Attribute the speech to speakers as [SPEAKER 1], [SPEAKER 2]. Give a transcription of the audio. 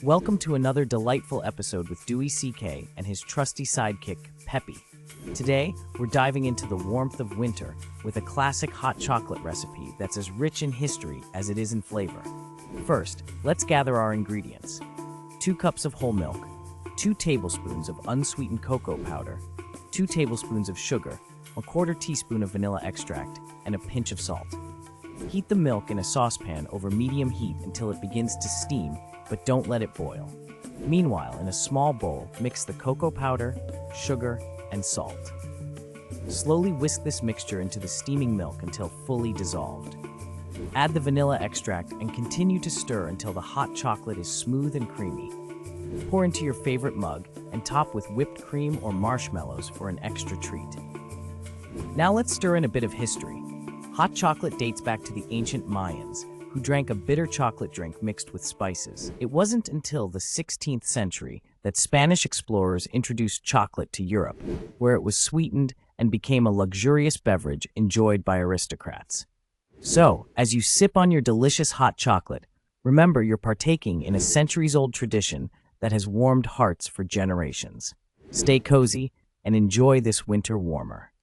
[SPEAKER 1] Welcome to another delightful episode with Duey C.K. and his trusty sidekick, Peppy. Today, we're diving into the warmth of winter with a classic hot chocolate recipe that's as rich in history as it is in flavor. First, let's gather our ingredients. 2 cups of whole milk, 2 tablespoons of unsweetened cocoa powder, 2 tablespoons of sugar, 1/4 teaspoon of vanilla extract, and a pinch of salt. Heat the milk in a saucepan over medium heat until it begins to steam, but don't let it boil. Meanwhile, in a small bowl, mix the cocoa powder, sugar, and salt. Slowly whisk this mixture into the steaming milk until fully dissolved. Add the vanilla extract and continue to stir until the hot chocolate is smooth and creamy. Pour into your favorite mug and top with whipped cream or marshmallows for an extra treat. Now let's stir in a bit of history. Hot chocolate dates back to the ancient Mayans, who drank a bitter chocolate drink mixed with spices. It wasn't until the 16th century that Spanish explorers introduced chocolate to Europe, where it was sweetened and became a luxurious beverage enjoyed by aristocrats. So, as you sip on your delicious hot chocolate, remember you're partaking in a centuries-old tradition that has warmed hearts for generations. Stay cozy and enjoy this winter warmer.